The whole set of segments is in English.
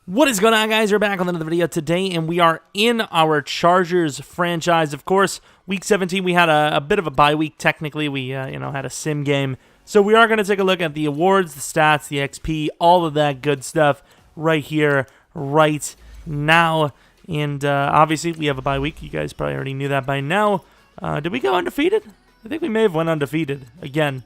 What is going on, guys? We're back on another video today, and we are in our Chargers franchise. Of course, Week 17, we had a bit of a bye week. Technically, we had a sim game. So we are going to take a look at the awards, the stats, the XP, all of that good stuff right here, right now. And obviously, we have a bye week. You guys probably already knew that by now. Did we go undefeated? I think we may have went undefeated again.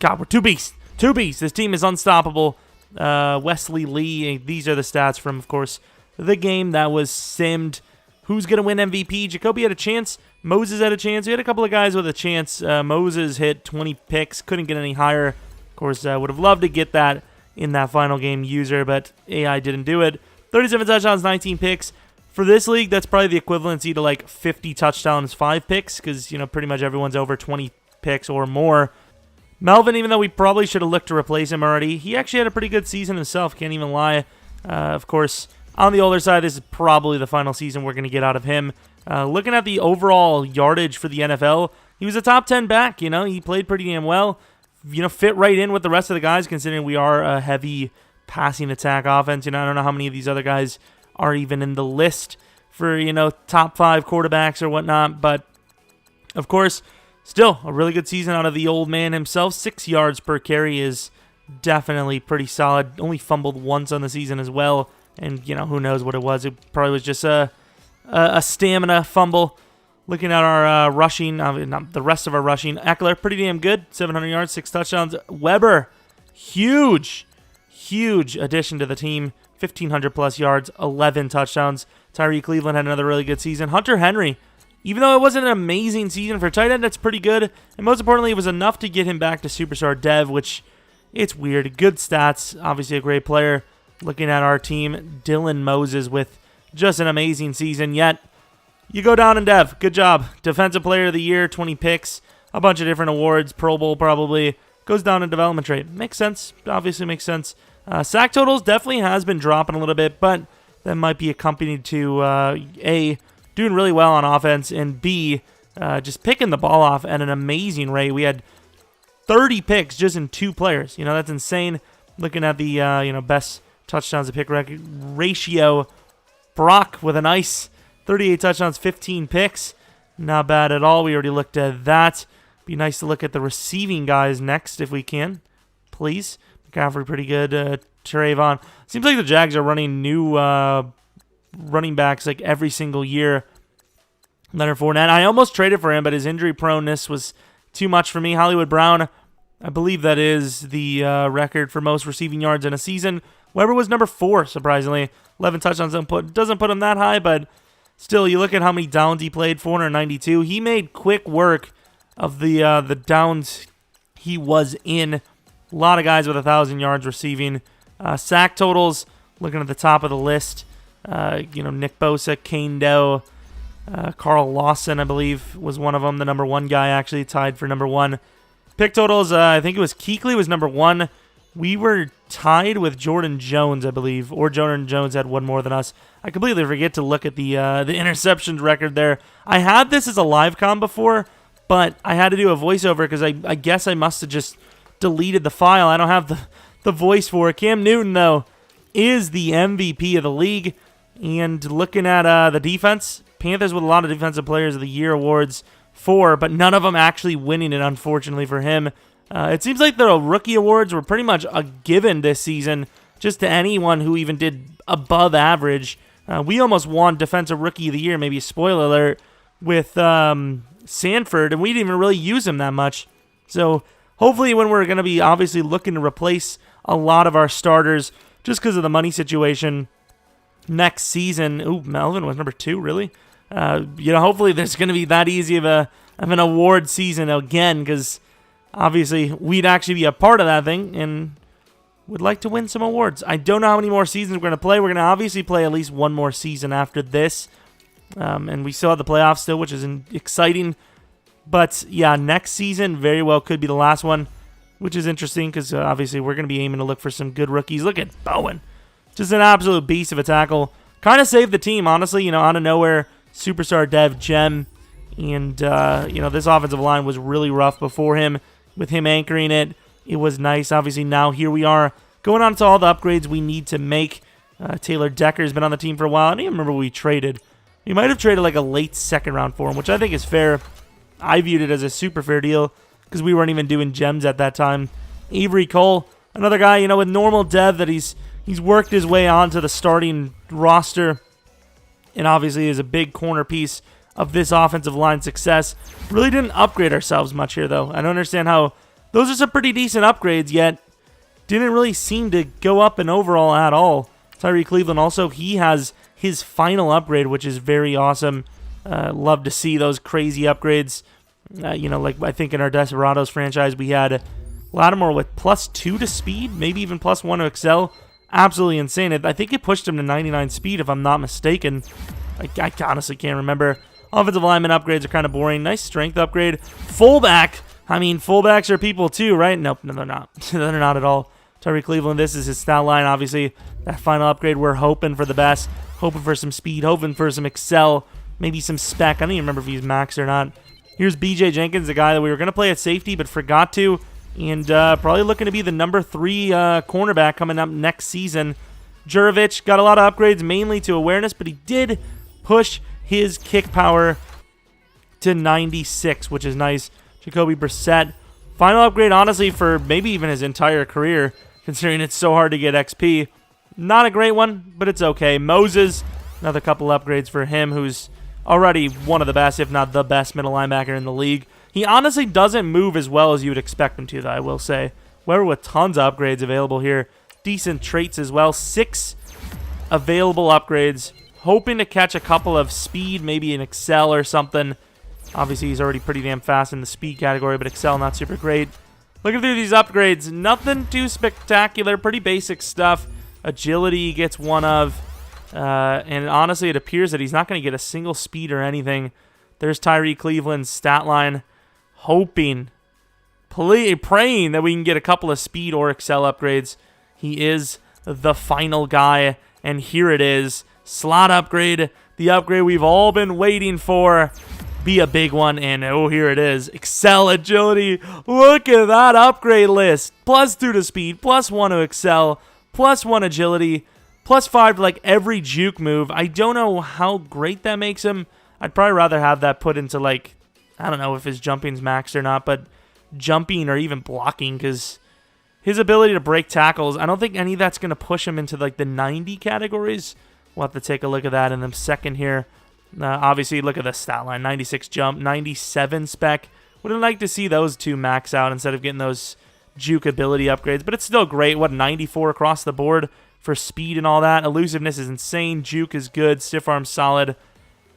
God, we're two beasts. Two beasts. This team is unstoppable. Wesley Lee, these are the stats from, of course, the game that was simmed. Who's going to win MVP? Jacoby had a chance. Moses had a chance. We had a couple of guys with a chance. Moses hit 20 picks. Couldn't get any higher. Of course, would have loved to get that in that final game user, but AI didn't do it. 37 touchdowns, 19 picks. For this league, that's probably the equivalency to like 50 touchdowns, 5 picks, because, pretty much everyone's over 20 picks or more. Melvin, even though we probably should have looked to replace him already, he actually had a pretty good season himself, can't even lie. Of course, on the older side, this is probably the final season we're going to get out of him. Looking at the overall yardage for the NFL, he was a top 10 back, he played pretty damn well. Fit right in with the rest of the guys, considering we are a heavy passing attack offense. I don't know how many of these other guys are even in the list for, top 5 quarterbacks or whatnot, but of course, still, a really good season out of the old man himself. 6 yards per carry is definitely pretty solid. Only fumbled once on the season as well. And, who knows what it was. It probably was just a stamina fumble. Looking at our rushing, not the rest of our rushing. Eckler, pretty damn good. 700 yards, 6 touchdowns. Weber, huge addition to the team. 1,500-plus yards, 11 touchdowns. Tyree Cleveland had another really good season. Hunter Henry, even though it wasn't an amazing season for tight end, that's pretty good. And most importantly, it was enough to get him back to Superstar Dev, which, it's weird. Good stats. Obviously a great player. Looking at our team, Dylan Moses with just an amazing season. Yet, you go down in Dev. Good job. Defensive Player of the Year, 20 picks. A bunch of different awards. Pro Bowl probably. Goes down in development trade. Makes sense. Obviously makes sense. Sack totals definitely has been dropping a little bit, but that might be accompanied to, A, doing really well on offense, and B, just picking the ball off at an amazing rate. We had 30 picks just in 2 players. That's insane. Looking at the, best touchdowns to pick ratio, Brock with a nice 38 touchdowns, 15 picks. Not bad at all. We already looked at that. Be nice to look at the receiving guys next if we can, please. McCaffrey pretty good. Trayvon. Seems like the Jags are running new running backs like every single year. Leonard Fournette. I almost traded for him, but his injury proneness was too much for me. Hollywood Brown, I believe that is the record for most receiving yards in a season. Weber was number 4, surprisingly. 11 touchdowns doesn't put him that high, but still, you look at how many downs he played, 492. He made quick work of the downs he was in. A lot of guys with 1,000 yards receiving. Sack totals, looking at the top of the list. Nick Bosa, Kane Doe, Carl Lawson, I believe, was one of them. The number 1 guy, actually, tied for number 1. Pick totals, I think it was Kuechly was number 1. We were tied with Jordan Jones, I believe, or Jordan Jones had one more than us. I completely forget to look at the interceptions record there. I had this as a live com before, but I had to do a voiceover because I guess I must have just deleted the file. I don't have the voice for it. Cam Newton, though, is the MVP of the league. And looking at the defense, Panthers with a lot of Defensive Players of the Year awards, 4, but none of them actually winning it, unfortunately, for him. It seems like the rookie awards were pretty much a given this season, just to anyone who even did above average. We almost won Defensive Rookie of the Year, maybe a spoiler alert, with Sanford, and we didn't even really use him that much. So hopefully when we're going to be obviously looking to replace a lot of our starters just because of the money situation next season. Ooh, Melvin was number 2, really? Hopefully there's going to be that easy of an award season again, because obviously we'd actually be a part of that thing and would like to win some awards. I don't know how many more seasons we're going to play. We're going to obviously play at least one more season after this. And we still have the playoffs still, which is exciting. But, yeah, next season very well could be the last one, which is interesting because obviously we're going to be aiming to look for some good rookies. Look at Bowen. Just an absolute beast of a tackle. Kind of saved the team, honestly. Out of nowhere, Superstar Dev Gem. And, this offensive line was really rough before him. With him anchoring it, it was nice. Obviously, now here we are going on to all the upgrades we need to make. Taylor Decker's been on the team for a while. I don't even remember what we traded. We might have traded like a late second round for him, which I think is fair. I viewed it as a super fair deal because we weren't even doing gems at that time. Avery Cole, another guy, you know, with normal dev that he's worked his way onto the starting roster and obviously is a big corner piece of this offensive line success. Really didn't upgrade ourselves much here, though. I don't understand how those are some pretty decent upgrades, yet didn't really seem to go up in overall at all. Tyree Cleveland also, he has his final upgrade, which is very awesome. Love to see those crazy upgrades. You know, like I think in our Desperados franchise, we had Lattimore with +2 to speed, maybe even +1 to excel. Absolutely insane. I think it pushed him to 99 speed, if I'm not mistaken. I honestly can't remember. Offensive lineman upgrades are kind of boring. Nice strength upgrade. Fullback. I mean, fullbacks are people too, right? Nope, no, they're not. They're not at all. Tyree Cleveland, this is his stat line. Obviously, that final upgrade, we're hoping for the best. Hoping for some speed. Hoping for some excel. Maybe some spec. I don't even remember if he's max or not. Here's BJ Jenkins, the guy that we were going to play at safety but forgot to. And probably looking to be the number 3 cornerback coming up next season. Jurovich got a lot of upgrades, mainly to awareness, but he did push his kick power to 96, which is nice. Jacoby Brissett, final upgrade, honestly, for maybe even his entire career, considering it's so hard to get XP. Not a great one, but it's okay. Moses, another couple upgrades for him, who's already one of the best, if not the best, middle linebacker in the league. He honestly doesn't move as well as you would expect him to, though, I will say. We're with tons of upgrades available here. Decent traits as well. 6 available upgrades. Hoping to catch a couple of speed, maybe an excel or something. Obviously, he's already pretty damn fast in the speed category, but excel not super great. Looking through these upgrades, nothing too spectacular. Pretty basic stuff. Agility gets one of. And honestly, it appears that he's not going to get a single speed or anything. There's Tyree Cleveland's stat line. Hoping, praying that we can get a couple of speed or excel upgrades. He is the final guy, and here it is. Slot upgrade, the upgrade we've all been waiting for. Be a big one, and oh, here it is. Excel agility. Look at that upgrade list. +2 to speed, +1 to excel, +1 agility, +5 to like every juke move. I don't know how great that makes him. I'd probably rather have that put into like, I don't know if his jumping's maxed or not, but jumping or even blocking, because his ability to break tackles, I don't think any of that's going to push him into like the 90 categories. We'll have to take a look at that in a second here. Obviously, look at the stat line. 96 jump, 97 spec. Would have liked to see those two max out instead of getting those juke ability upgrades, but it's still great. What, 94 across the board for speed and all that. Elusiveness is insane. Juke is good. Stiff arm solid.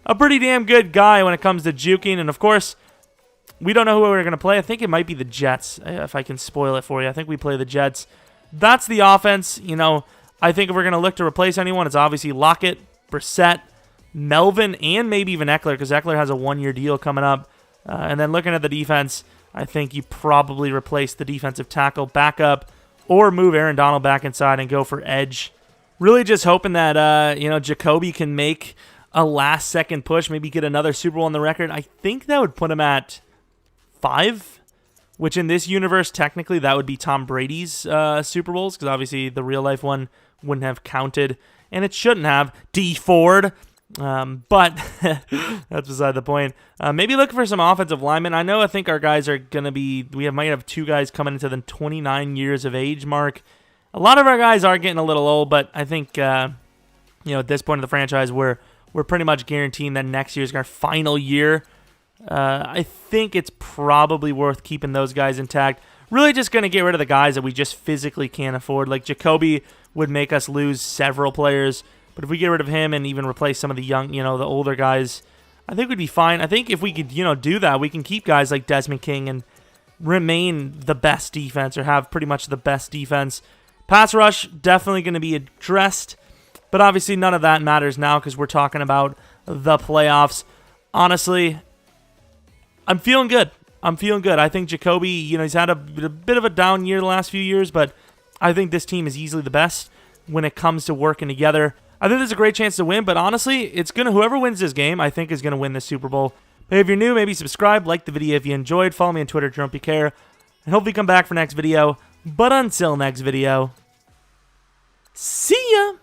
A pretty damn good guy when it comes to juking. And, of course, we don't know who we're going to play. I think it might be the Jets, if I can spoil it for you. I think we play the Jets. That's the offense. You know, I think if we're going to look to replace anyone, it's obviously Lockett, Brissett, Melvin, and maybe even Eckler, because Eckler has a 1-year deal coming up. And then looking at the defense, I think you probably replace the defensive tackle backup or move Aaron Donald back inside and go for edge. Really just hoping that, you know, Jacoby can make a last-second push, maybe get another Super Bowl on the record. I think that would put him at 5, which in this universe, technically, that would be Tom Brady's Super Bowls, because obviously the real-life one wouldn't have counted, and it shouldn't have. D. Ford. But that's beside the point. Maybe looking for some offensive linemen. I think our guys are going to be, might have 2 guys coming into the 29 years of age mark. A lot of our guys are getting a little old, but I think, you know, at this point of the franchise, we're pretty much guaranteeing that next year is our final year. I think it's probably worth keeping those guys intact. Really just going to get rid of the guys that we just physically can't afford. Like Jacoby would make us lose several players. But if we get rid of him and even replace some of the young, you know, the older guys, I think we'd be fine. I think if we could, you know, do that, we can keep guys like Desmond King and remain the best defense or have pretty much the best defense. Pass rush, definitely going to be addressed. But obviously none of that matters now because we're talking about the playoffs. Honestly, I'm feeling good. I think Jacoby, you know, he's had a bit of a down year the last few years, but I think this team is easily the best when it comes to working together. I think there's a great chance to win, but honestly, whoever wins this game, I think is going to win the Super Bowl. But if you're new, maybe subscribe, like the video if you enjoyed, follow me on Twitter, Jeromepkr, and hopefully come back for next video. But until next video, see ya!